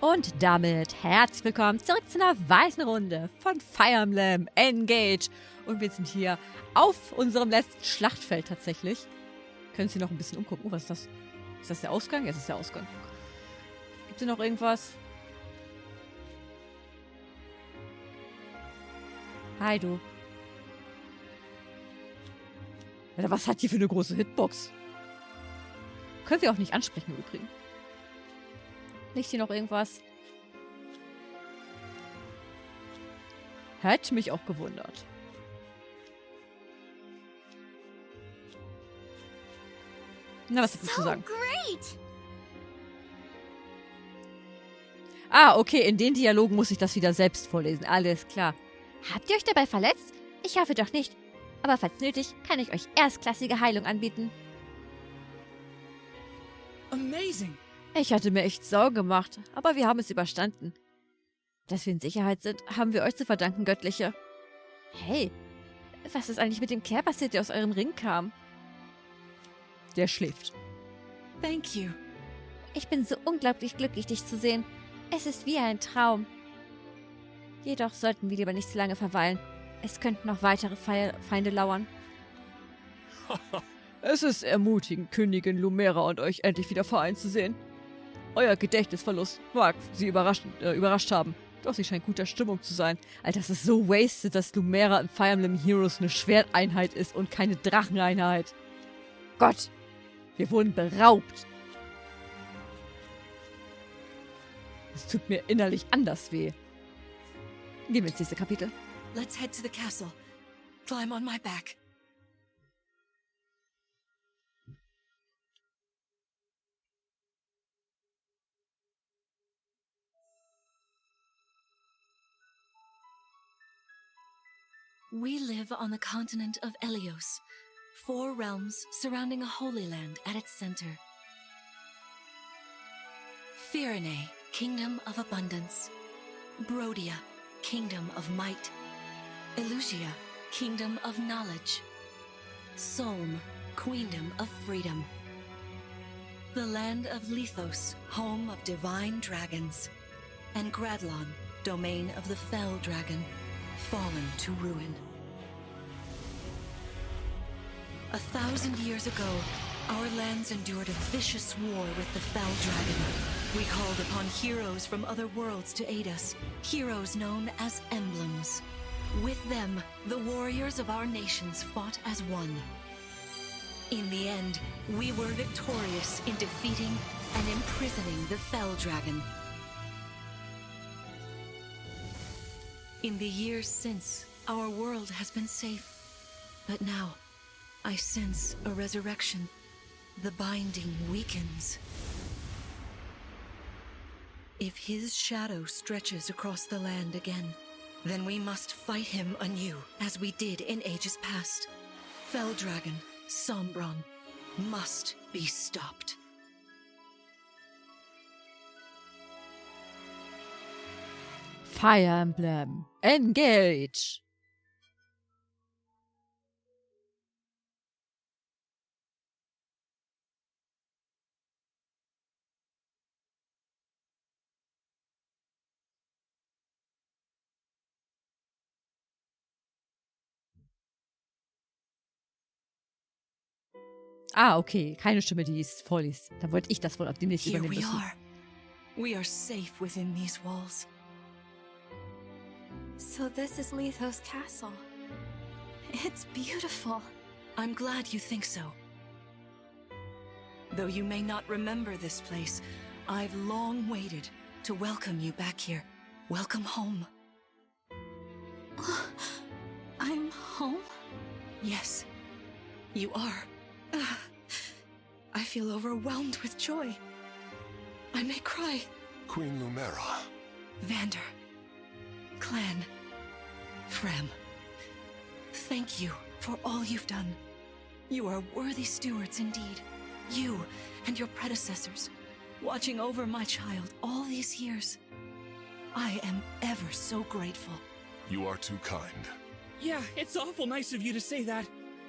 Und damit herzlich willkommen zurück zu einer weiteren Runde von Fire Emblem Engage. Und wir sind hier auf unserem letzten Schlachtfeld tatsächlich. Können Sie noch ein bisschen umgucken. Oh, was ist das? Ist das der Ausgang? Ja, das ist der Ausgang. Gibt es hier noch irgendwas? Hi, du. Alter, was hat die für eine große Hitbox? Können wir auch nicht ansprechen, übrigens. Liegt hier noch irgendwas? Hätte mich auch gewundert. Na, was hast du zu sagen? Ah, okay, in den Dialogen muss ich das wieder selbst vorlesen. Alles klar. Habt ihr euch dabei verletzt? Ich hoffe doch nicht. Aber falls nötig, kann ich euch erstklassige Heilung anbieten. Amazing. Ich hatte mir echt Sorgen gemacht, aber wir haben es überstanden. Dass wir in Sicherheit sind, haben wir euch zu verdanken, Göttliche. Hey, was ist eigentlich mit dem Kerl passiert, der aus eurem Ring kam? Der schläft. Thank you. Ich bin so unglaublich glücklich, dich zu sehen. Es ist wie ein Traum. Jedoch sollten wir lieber nicht zu lange verweilen. Es könnten noch weitere Feinde lauern. Es ist ermutigend, Königin Lumera und euch endlich wieder vereint zu sehen. Euer Gedächtnisverlust mag sie überrascht haben. Doch sie scheint guter Stimmung zu sein. Alter, das ist so wasted, dass Lumera in Fire Emblem Heroes eine Schwerteinheit ist und keine Dracheneinheit. Gott, wir wurden beraubt. Es tut mir innerlich anders weh. Gehen wir ins nächste Kapitel. Let's head to the castle. Climb on my back. We live on the continent of Elios, 4 realms surrounding a holy land at its center. Firene, kingdom of abundance. Brodia, kingdom of might. Elusia, kingdom of knowledge. Solm, queendom of freedom. The land of Lithos, home of divine dragons. And Gradlon, domain of the fell dragon, fallen to ruin. 1,000 years ago, our lands endured a vicious war with the fell dragon. We called upon heroes from other worlds to aid us, heroes known as emblems. With them, the warriors of our nations fought as one. In the end, we were victorious in defeating and imprisoning the fell dragon. In the years since, our world has been safe. But now, I sense a resurrection. The binding weakens. If his shadow stretches across the land again, then we must fight him anew, as we did in ages past. Fell Dragon, Sombron, must be stopped. Fire Emblem Engage! Ah, okay. Keine Stimme, die es vorliest. Dann wollte ich das wohl ab demnächst Here übernehmen we müssen. are. We are safe within these walls. So this is Lithos Castle. It's beautiful. I'm glad you think so. Though you may not remember this place, I've long waited to welcome you back here. Welcome home. I'm home? Yes, you are. I feel overwhelmed with joy. I may cry. Queen Lumera. Vander. Clan. Frem. Thank you for all you've done. You are worthy stewards indeed. You and your predecessors, watching over my child all these years. I am ever so grateful. You are too kind. Yeah, it's awful nice of you to say that.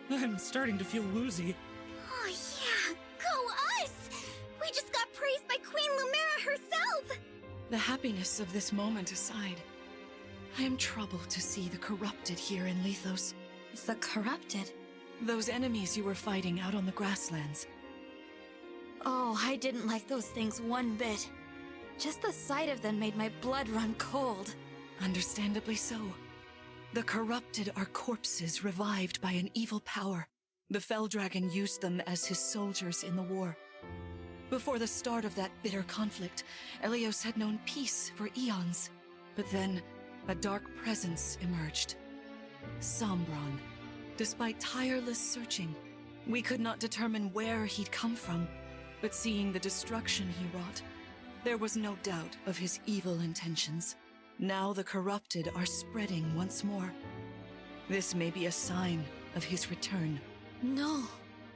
I'm starting to feel woozy. Oh yeah, go us! We just got praised by Queen Lumera herself! The happiness of this moment aside, I am troubled to see the corrupted here in Lethos. The corrupted? Those enemies you were fighting out on the grasslands. Oh, I didn't like those things one bit. Just the sight of them made my blood run cold. Understandably so. The corrupted are corpses revived by an evil power. The Fell Dragon used them as his soldiers in the war. Before the start of that bitter conflict, Elios had known peace for eons. But then, a dark presence emerged. Sombron. Despite tireless searching, we could not determine where he'd come from. But seeing the destruction he wrought, there was no doubt of his evil intentions. Now the corrupted are spreading once more. This may be a sign of his return. No.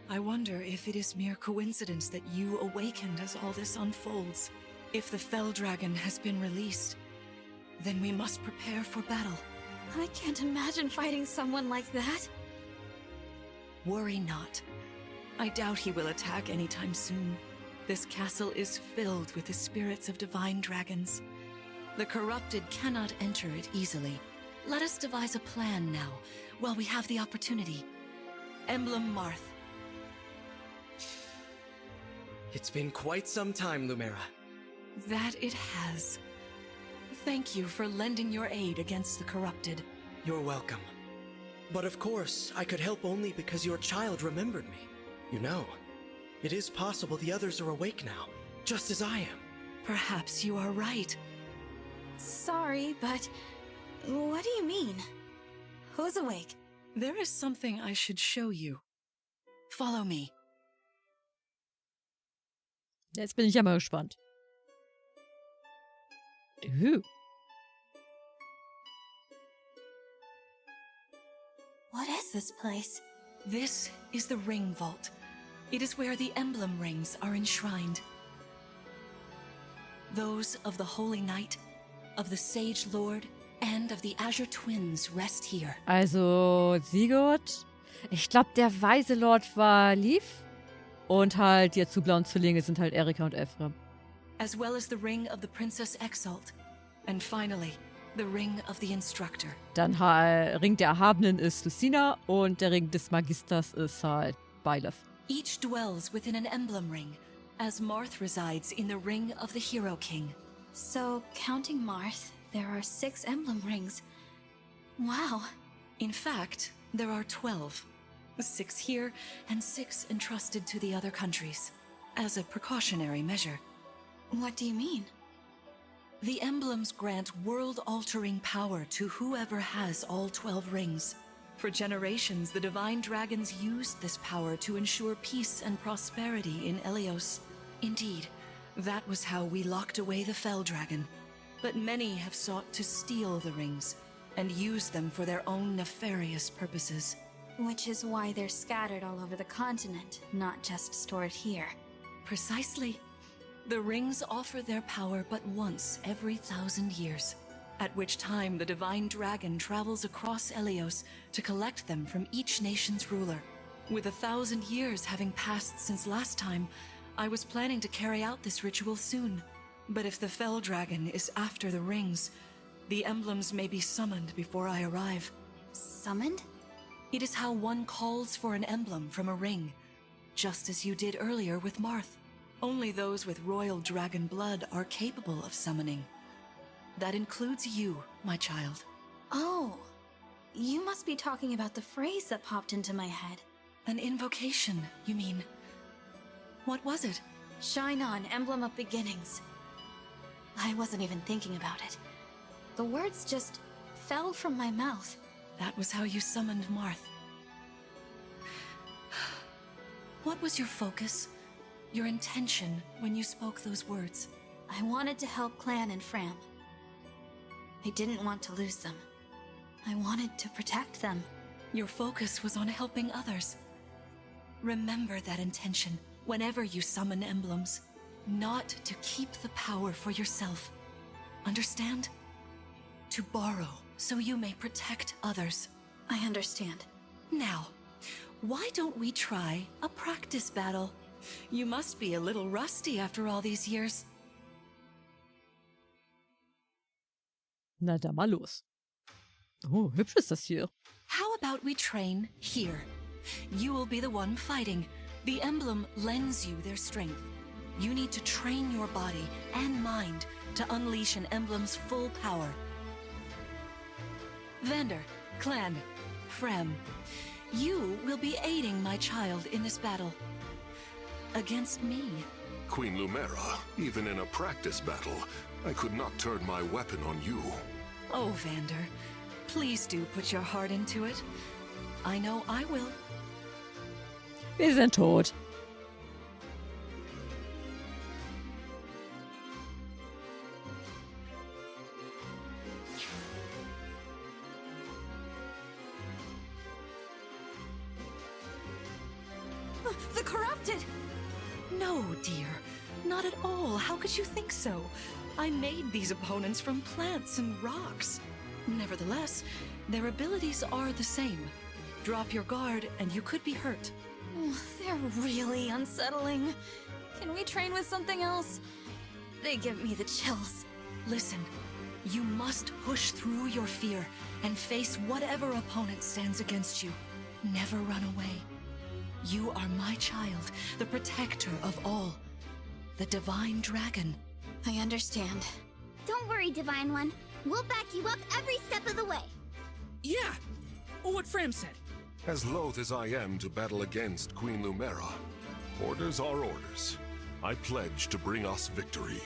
I wonder if it is mere coincidence that you awakened as all this unfolds. If the Fell Dragon has been released, then we must prepare for battle. I can't imagine fighting someone like that. Worry not. I doubt he will attack anytime soon. This castle is filled with the spirits of divine dragons. The corrupted cannot enter it easily. Let us devise a plan now, while we have the opportunity. Emblem-Marth. It's been quite some time, Lumera. That it has. Thank you for lending your aid against the corrupted. You're welcome. But of course, I could help only because your child remembered me. You know, it is possible the others are awake now, just as I am. Perhaps you are right. Sorry, but what do you mean? Who's awake? There is something I should show you. Follow me. Jetzt bin ich ja mal gespannt. What is this place? This is the Ring Vault. It is where the emblem rings are enshrined. Those of the Holy Knight, of the Sage Lord, and of the Azure Twins rest here. Also, Sigurd, ich glaube, der weise Lord war Leaf. Und halt die zu blauen Zwillinge sind halt Erika und Ephraim. As well as the Ring of the Princess Exalt. And finally, the Ring of the Instructor. Dann Ring der Erhabenen ist Lucina und der Ring des Magisters ist halt Byleth. Each dwells within an emblem ring, as Marth resides in the Ring of the Hero King. So, counting Marth, there are 6 emblem rings. Wow. In fact, there are 12. 6 here, and 6 entrusted to the other countries, as a precautionary measure. What do you mean? The emblems grant world-altering power to whoever has all 12 rings. For generations, the divine dragons used this power to ensure peace and prosperity in Elios. Indeed, that was how we locked away the Fell Dragon. But many have sought to steal the rings, and use them for their own nefarious purposes. Which is why they're scattered all over the continent, not just stored here. Precisely. The rings offer their power but once every 1,000 years, at which time the divine dragon travels across Elios to collect them from each nation's ruler. With 1,000 years having passed since last time, I was planning to carry out this ritual soon. But if the Fell Dragon is after the rings, the emblems may be summoned before I arrive. Summoned? It is how one calls for an emblem from a ring, just as you did earlier with Marth. Only those with royal dragon blood are capable of summoning. That includes you, my child. Oh, you must be talking about the phrase that popped into my head. An invocation, you mean? What was it? Shine on, emblem of beginnings. I wasn't even thinking about it. The words just fell from my mouth. That was how you summoned Marth. What was your focus, your intention when you spoke those words? I wanted to help Clan and Fram. I didn't want to lose them. I wanted to protect them. Your focus was on helping others. Remember that intention whenever you summon emblems. Not to keep the power for yourself. Understand? To borrow so you may protect others. I understand. Now, why don't we try a practice battle? You must be a little rusty after all these years. Na, dann mal los. Oh, hübsch ist das hier. How about we train here? You will be the one fighting. The emblem lends you their strength. You need to train your body and mind to unleash an emblem's full power. Vander, Clan, Frem, you will be aiding my child in this battle. Against me. Queen Lumera, even in a practice battle, I could not turn my weapon on you. Oh, Vander, please do put your heart into it. I know I will. Wir sind tot. The corrupted! No, dear. Not at all. How could you think so? I made these opponents from plants and rocks. Nevertheless, their abilities are the same. Drop your guard and you could be hurt. They're really unsettling. Can we train with something else? They give me the chills. Listen, you must push through your fear and face whatever opponent stands against you. Never run away. You are my child, the protector of all. The Divine Dragon. I understand. Don't worry, Divine One. We'll back you up every step of the way. Yeah! What Fram said. As loath as I am to battle against Queen Lumera, orders are orders. I pledge to bring us victory.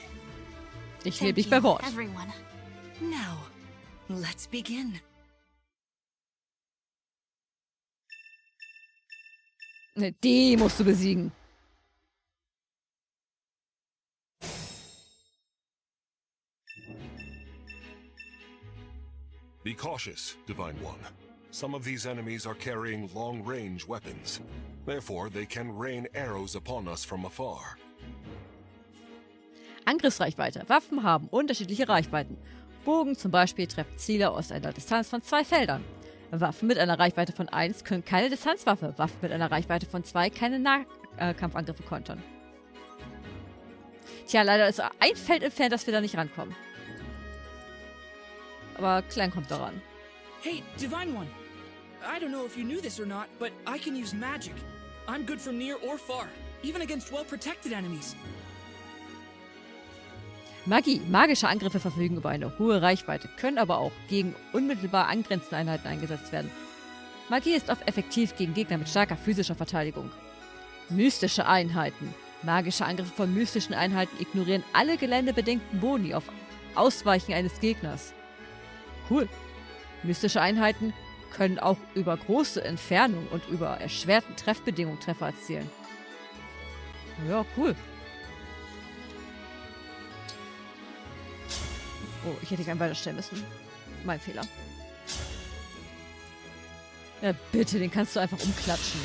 Ich lebe dich bei Wort. Everyone. Now, let's begin. Ne, die musst du besiegen. Be cautious, Divine One. Some of these enemies are carrying long-range weapons. Therefore, they can rain arrows upon us from afar. Angriffsreichweite. Waffen haben unterschiedliche Reichweiten. Bogen zum Beispiel treffen Ziele aus einer Distanz von 2 Feldern. Waffen mit einer Reichweite von 1 können keine Distanzwaffe, Waffen mit einer Reichweite von 2 keine Nahkampfangriffe kontern. Tja, leider ist ein Feld entfernt, dass wir da nicht rankommen. Aber Klein kommt daran. Hey, Divine One. I don't know if you knew this or not, but I can use magic. I'm good from near or far, even against well-protected enemies. Magie. Magische Angriffe verfügen über eine hohe Reichweite, können aber auch gegen unmittelbar angrenzende Einheiten eingesetzt werden. Magie ist oft effektiv gegen Gegner mit starker physischer Verteidigung. Mystische Einheiten. Magische Angriffe von mystischen Einheiten ignorieren alle geländebedingten Boni auf Ausweichen eines Gegners. Cool. Mystische Einheiten können auch über große Entfernung und über erschwerten Treffbedingungen Treffer erzielen. Ja, cool. Oh, ich hätte gern weiterstellen müssen. Mein Fehler. Ja, bitte, den kannst du einfach umklatschen.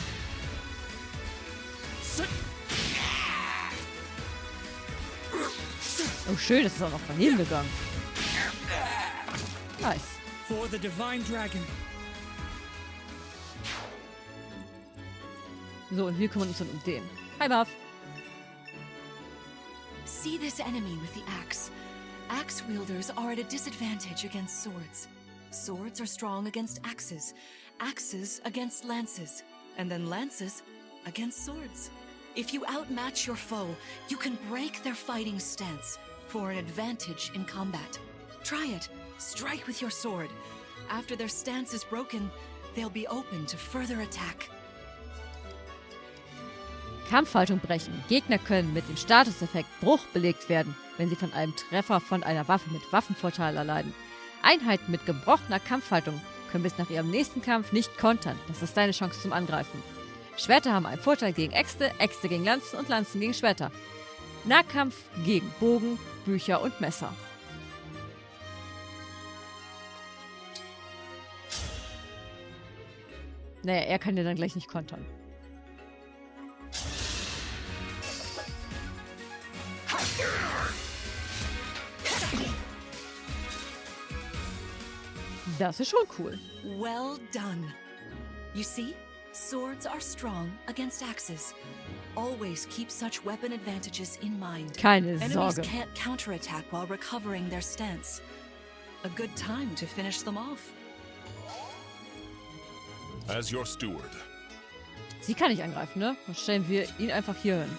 Oh, schön, das ist auch noch daneben gegangen. Nice. For the Divine Dragon. So, und wir kümmern uns dann um den. Hi, Marv. See this enemy with the axe. Axe wielders are at a disadvantage against swords. Swords are strong against axes. Axes against lances. And then lances against swords. If you outmatch your foe, you can break their fighting stance for an advantage in combat. Try it. Strike with your sword. After their stance is broken, they'll be open to further attack. Kampfhaltung brechen. Gegner können mit dem Statuseffekt Bruch belegt werden, wenn sie von einem Treffer von einer Waffe mit Waffenvorteil erleiden. Einheiten mit gebrochener Kampfhaltung können bis nach ihrem nächsten Kampf nicht kontern. Das ist deine Chance zum Angreifen. Schwerter haben einen Vorteil gegen Äxte, Äxte gegen Lanzen und Lanzen gegen Schwerter. Nahkampf gegen Bogen, Bücher und Messer. Naja, er kann ja dann gleich nicht kontern. Das ist schon cool. Well done. You see? Swords are strong against axes. Always keep such weapon advantages in mind. Keine Enemies Sorge. can't counterattack while recovering their stance. A good time to finish them off. As your steward. Sie kann nicht angreifen, ne? Dann stellen wir ihn einfach hier hin.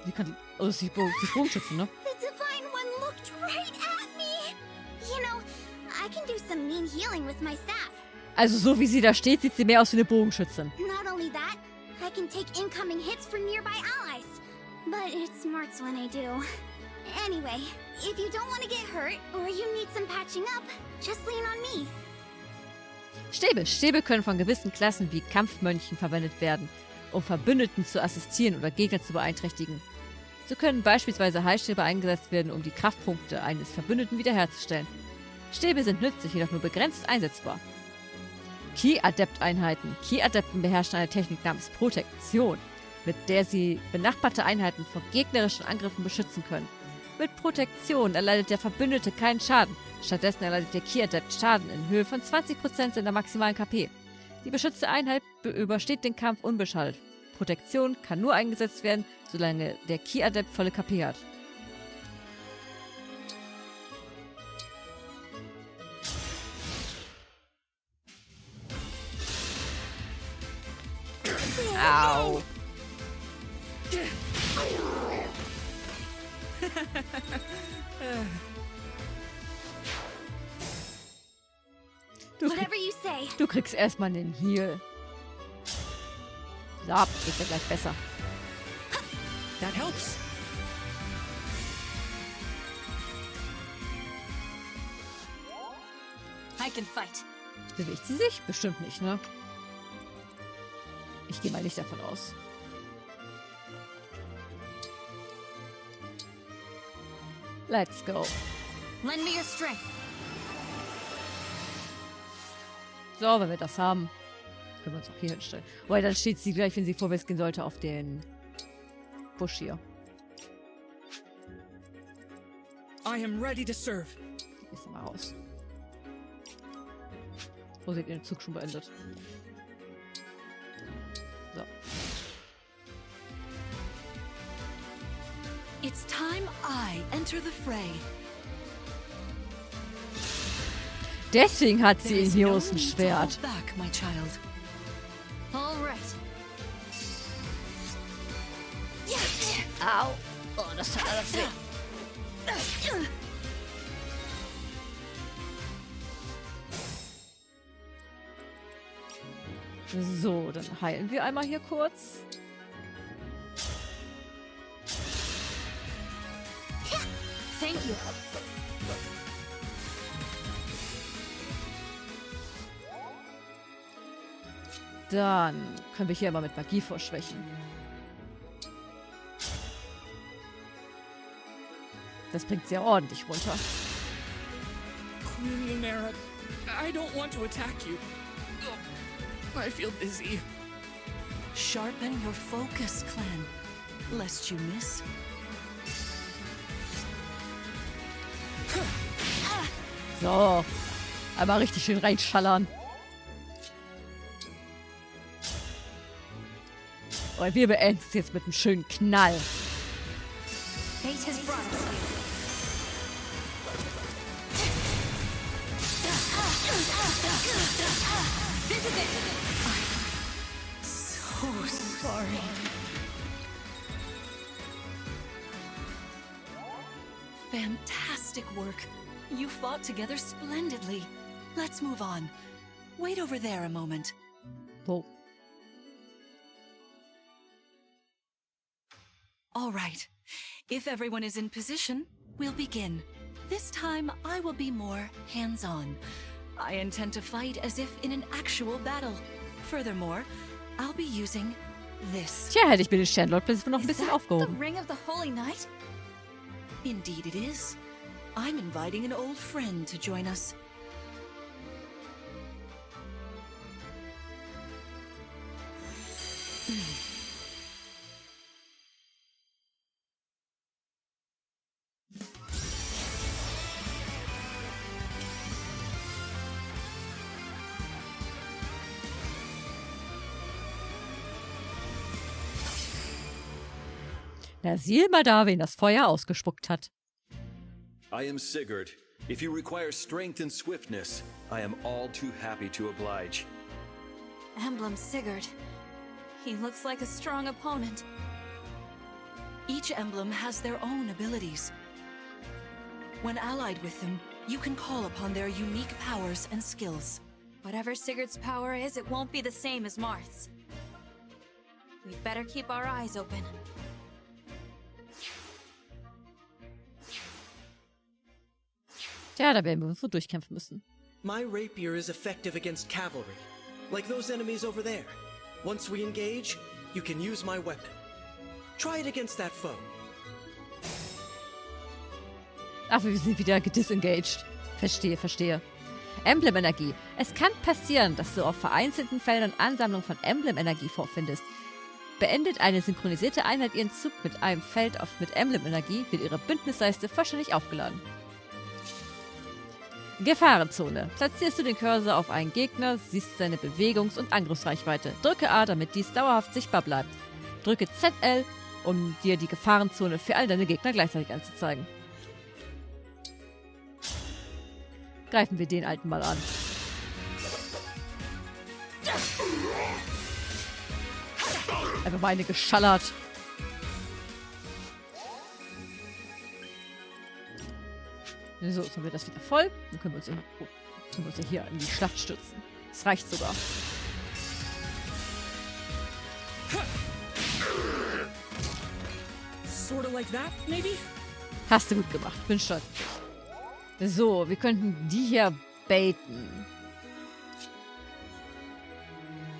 Sie kann... Oh, sie ist Bogenschützen, ne? The Divine One looked right at me! You know, I can do some mean healing with my staff. Also so wie sie da steht, sieht sie mehr aus wie eine Bogenschützin. Not only that, I can take incoming hits from nearby allies. But it smarts when I do. Anyway, if you don't want to get hurt or you need some patching up, just lean on me. Stäbe. Stäbe können von gewissen Klassen wie Kampfmönchen verwendet werden, um Verbündeten zu assistieren oder Gegner zu beeinträchtigen. So können beispielsweise Heilstäbe eingesetzt werden, um die Kraftpunkte eines Verbündeten wiederherzustellen. Stäbe sind nützlich, jedoch nur begrenzt einsetzbar. Ki-Adept-Einheiten. Ki-Adepten beherrschen eine Technik namens Protektion, mit der sie benachbarte Einheiten vor gegnerischen Angriffen beschützen können. Mit Protektion erleidet der Verbündete keinen Schaden. Stattdessen erleidet der Ki-Adept Schaden in Höhe von 20% seiner maximalen KP. Die beschützte Einheit übersteht den Kampf unbeschadet. Protektion kann nur eingesetzt werden, solange der Ki-Adept volle KP hat. Au. Whatever you say. Du kriegst erstmal einen Heal. So, geht's ja gleich besser. That helps. I can fight. Bewegt sie sich? Bestimmt nicht, ne? Ich gehe mal nicht davon aus. Let's go. Lend me your strength. So, wenn wir das haben, können wir uns auch hier hinstellen. Weil dann steht sie gleich, wenn sie vorwärts gehen sollte, auf den Busch hier. I am ready to serve. Ist mal raus. Wo seht ihr den Zug schon beendet? So. It's time I enter the fray. Deswegen hat sie There's hier no aus ein need to Schwert. hold back, my child. All right. Au. Oh, das tat alles weh. So, dann heilen wir einmal hier kurz. Thank you. Dann können wir hier mal mit Magie vorschwächen. Das bringt sie ja ordentlich runter. Queen Lumera, I don't want to attack you. I feel dizzy. Sharpen your focus, clan, lest you miss. So. Einmal richtig schön reinschallern. Und wir beenden es jetzt mit einem schönen Knall. Fate has brought us here. This is it. So sorry. Fantastic work. You fought together splendidly. Let's move on. Wait over there a moment. Wo? All right. If everyone is in position, we'll begin. This time, I will be more hands-on. I intend to fight as if in an actual battle. Furthermore, I'll be using this. Tja, hätte ich mir den Sternlord plötzlich noch ein Is bisschen that the aufgehoben. ring of the Holy Knight? Indeed it is. I'm inviting an old friend to join us. Na, sieh mal da, wen das Feuer ausgespuckt hat. I am Sigurd. If you require strength and swiftness, I am all too happy to oblige. Emblem Sigurd. He looks like a strong opponent. Each emblem has their own abilities. When allied with them, you can call upon their unique powers and skills. Whatever Sigurd's power is, it won't be the same as Marth's. We'd better keep our eyes open. Tja, da werden wir uns so durchkämpfen müssen. My rapier is effective against cavalry, like those enemies over there. Once we engage, you can use my weapon. Try it against that foe. Ach, wir sind wieder gedisengaged. Verstehe, verstehe. Emblem-Energie. Es kann passieren, dass du auf vereinzelten Feldern Ansammlung von Emblem-Energie vorfindest. Beendet eine synchronisierte Einheit ihren Zug mit einem Feld mit Emblem-Energie, wird ihre Bündnisleiste vollständig aufgeladen. Gefahrenzone. Platzierst du den Cursor auf einen Gegner, siehst seine Bewegungs- und Angriffsreichweite. Drücke A, damit dies dauerhaft sichtbar bleibt. Drücke ZL, um dir die Gefahrenzone für all deine Gegner gleichzeitig anzuzeigen. Greifen wir den Alten mal an. Einfach mal eine geschallert. So, jetzt haben wir das wieder voll. Dann können wir uns ja hier in die Schlacht stürzen. Das reicht sogar. Sorta like that, maybe? Hast du gut gemacht. Bin stolz. So, wir könnten die hier baiten.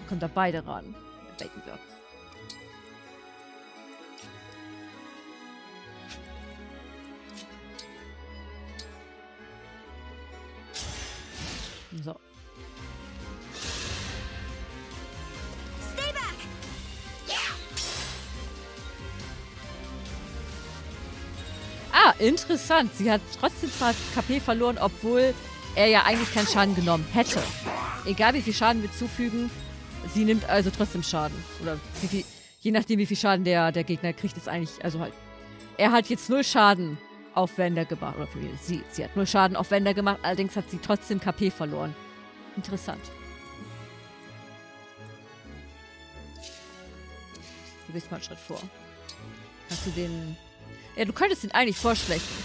Da kommt da beide ran. Baiten wir. So. Stay back! Ah, interessant. Sie hat trotzdem zwar KP verloren, obwohl er ja eigentlich keinen Schaden genommen hätte. Egal wie viel Schaden wir zufügen, sie nimmt also trotzdem Schaden. Oder wie viel, je nachdem wie viel Schaden der Gegner kriegt, ist eigentlich, also halt. Er hat jetzt 0 Schaden auf Wender gemacht. Oder sie hat 0 Schaden auf Wender gemacht, allerdings hat sie trotzdem KP verloren. Interessant. Du bist mal einen Schritt vor. Kannst du den... Ja, du könntest ihn eigentlich vorschlechten.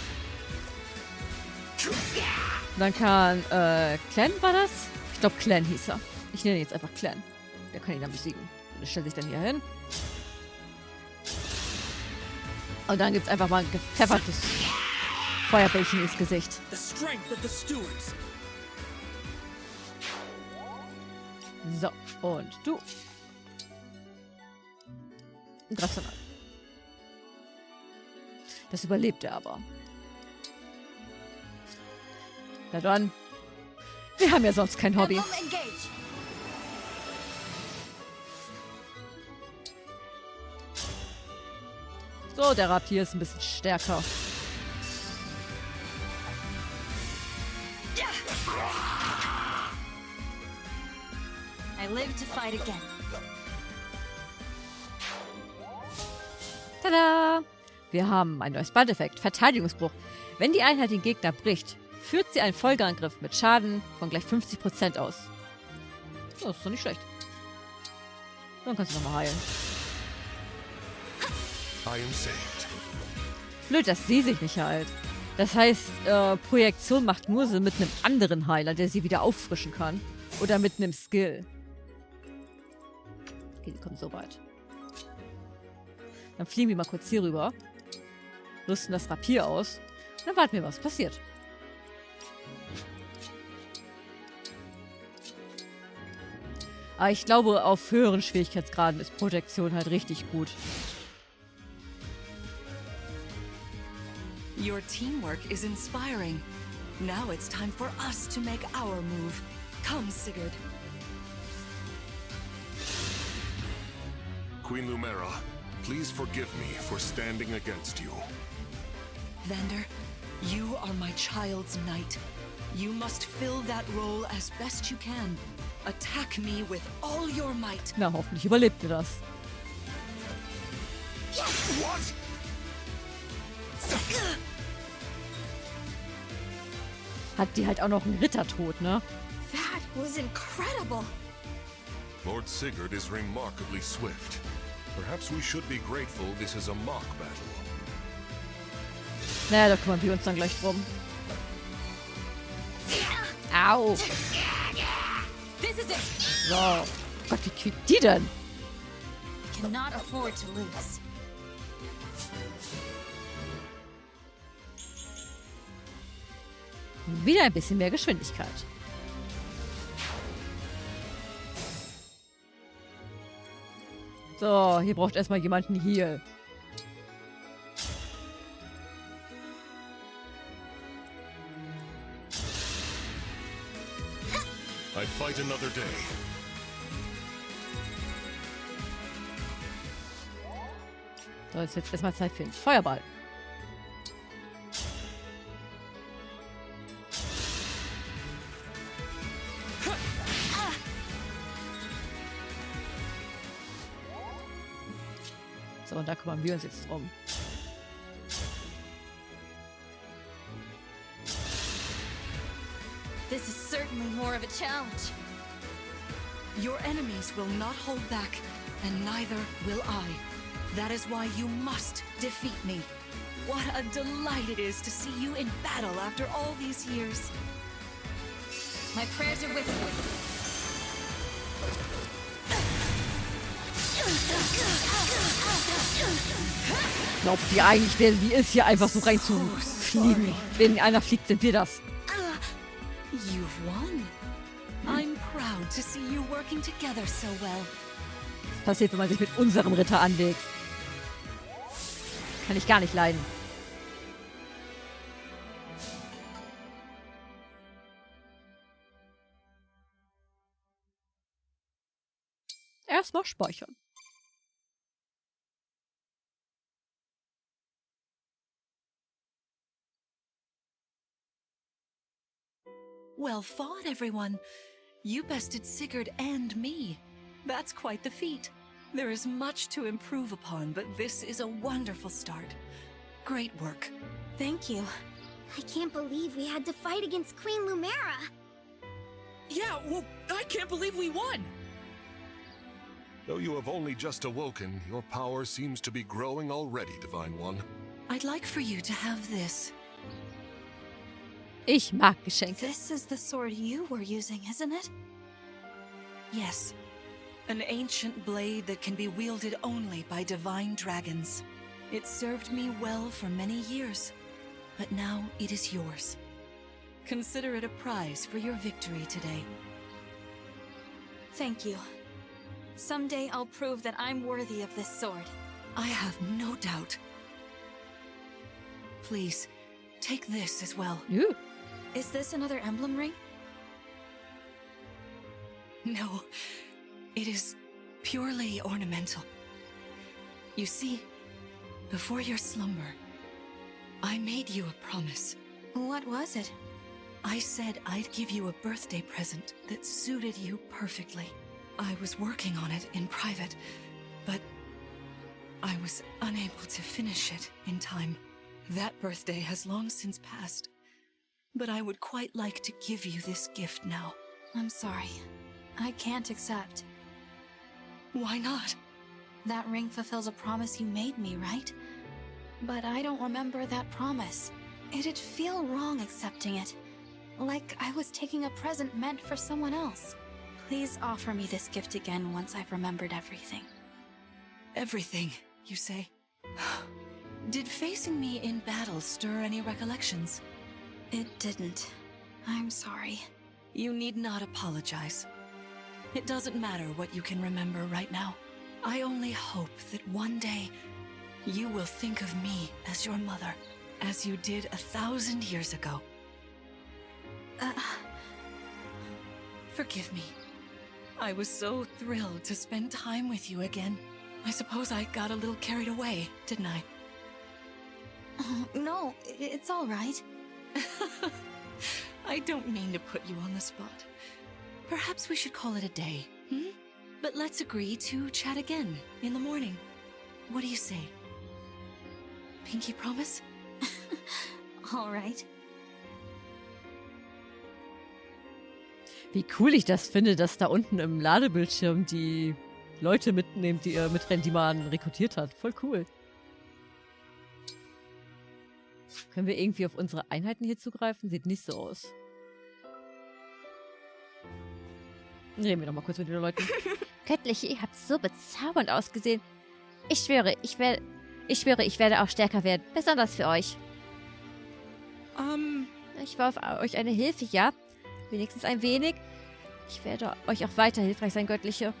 Dann kann, Clan war das? Ich glaube, Clan hieß er. Ich nenne ihn jetzt einfach Clan. Der kann ihn dann besiegen. Und er stellt sich dann hier hin. Und dann gibt's einfach mal ein gepfeffertes Feuerbällchen ins Gesicht. The strength of the stewards. So, und du. Greifst dann an. Das überlebt er aber. Na dann. Wir haben ja sonst kein Hobby. So, der Rapier ist ein bisschen stärker. I live to fight again. Tada! Wir haben ein neues Bandeffekt. Verteidigungsbruch. Wenn die Einheit den Gegner bricht, führt sie einen Folgeangriff mit Schaden von gleich 50% aus. Das ist doch nicht schlecht. Dann kannst du nochmal heilen. I am saved. Blöd, dass sie sich nicht heilt. Das heißt, Projektion macht nur Sinn mit einem anderen Heiler, der sie wieder auffrischen kann. Oder mit einem Skill. Okay, die kommen so weit. Dann fliegen wir mal kurz hier rüber. Rüsten das Rapier aus. Und dann warten wir, was passiert. Aber ich glaube, auf höheren Schwierigkeitsgraden ist Projektion halt richtig gut. Your teamwork is inspiring. Now it's time for us to make our move. Come, Sigurd. Queen Lumera, please forgive me for standing against you. Vander, you are my child's knight. You must fill that role as best you can. Attack me with all your might. Na, hoffentlich überlebt ihr das. What? hat die halt auch noch einen Rittertod, ne? That was incredible. Lord Sigurd is remarkably swift. Perhaps we should be grateful this is a mock battle. Naja, da kümmern wir uns dann gleich drum. Au! This is it. So. Gott, wie kriegt die denn? Cannot afford to lose. Wieder ein bisschen mehr Geschwindigkeit. So, hier braucht erstmal jemand einen Heal. I fight another day. So, ist jetzt erstmal Zeit für den Feuerball. So, und da kümmern wir uns jetzt drum. This is certainly more of a challenge. Your enemies will not hold back, and neither will I. That is why you must defeat me. What a delight it is to see you in battle after all these years. My prayers are with you. Glaubt ihr eigentlich, wer die ist, hier einfach so reinzufliegen? Wenn einer fliegt, sind wir das. You've won. I'm proud to see you working together so well. Das passiert, wenn man sich mit unserem Ritter anlegt. Kann ich gar nicht leiden. Erstmal speichern. Well fought, everyone. You bested Sigurd and me. That's quite the feat. There is much to improve upon, but this is a wonderful start. Great work. Thank you. I can't believe we had to fight against Queen Lumera. Yeah, well, I can't believe we won! Though you have only just awoken, your power seems to be growing already, Divine One. I'd like for you to have this. Ich mag Geschenke. This is the sword you were using, isn't it? Yes. An ancient blade that can be wielded only by divine dragons. It served me well for many years, but now it is yours. Consider it a prize for your victory today. Thank you. Someday I'll prove that I'm worthy of this sword. I have no doubt. Please, take this as well. Ooh. Is this another emblem ring? No, it is purely ornamental. You see, before your slumber, I made you a promise. What was it? I said I'd give you a birthday present that suited you perfectly. I was working on it in private, but I was unable to finish it in time. That birthday has long since passed, but I would quite like to give you this gift now. I'm sorry. I can't accept. Why not? That ring fulfills a promise you made me, right? But I don't remember that promise. It'd feel wrong accepting it. Like I was taking a present meant for someone else. Please offer me this gift again once I've remembered everything. Everything, you say? Did facing me in battle stir any recollections? It didn't. I'm sorry. You need not apologize. It doesn't matter what you can remember right now. I only hope that one day you will think of me as your mother, as you did 1,000 years ago. Forgive me. I was so thrilled to spend time with you again. I suppose I got a little carried away, didn't I? No, it's all right. I don't mean to put you on the spot. Perhaps we should call it a day, hmm? But let's agree to chat again in the morning. What do you say? Pinky promise? All right. Wie cool ich das finde, dass da unten im Ladebildschirm die Leute mitnehmen, die mitrennen, die man rekrutiert hat. Voll cool. Können wir irgendwie auf unsere Einheiten hier zugreifen? Sieht nicht so aus. Reden wir doch mal kurz mit den Leuten. Göttliche, ihr habt so bezaubernd ausgesehen. Ich schwöre, ich werde auch stärker werden. Besonders für euch. Ich war auf euch eine Hilfe, ja? Wenigstens ein wenig. Ich werde euch auch weiter hilfreich sein, Göttliche.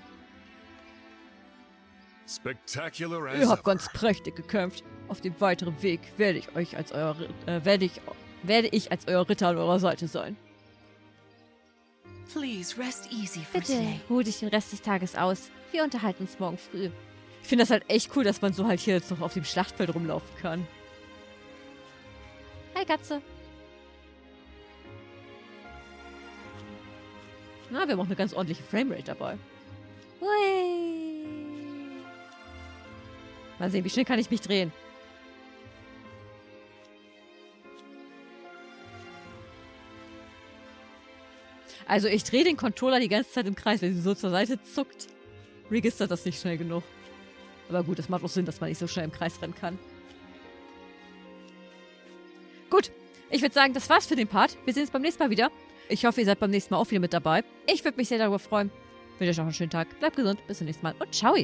Spectacular as Ihr habt ever. ganz prächtig gekämpft. Auf dem weiteren Weg werde ich als euer Ritter an eurer Seite sein. Please rest easy for Bitte, today. ruh dich den Rest des Tages aus. Wir unterhalten uns morgen früh. Ich finde das halt echt cool, dass man so halt hier jetzt noch auf dem Schlachtfeld rumlaufen kann. Hi, Katze. Na, wir haben auch eine ganz ordentliche Framerate dabei. Hui. Mal sehen, wie schnell kann ich mich drehen. Also ich drehe den Controller die ganze Zeit im Kreis, wenn sie so zur Seite zuckt. Registert das nicht schnell genug. Aber gut, das macht auch Sinn, dass man nicht so schnell im Kreis rennen kann. Gut, ich würde sagen, das war's für den Part. Wir sehen uns beim nächsten Mal wieder. Ich hoffe, ihr seid beim nächsten Mal auch wieder mit dabei. Ich würde mich sehr darüber freuen. Ich wünsche euch noch einen schönen Tag. Bleibt gesund. Bis zum nächsten Mal und ciao.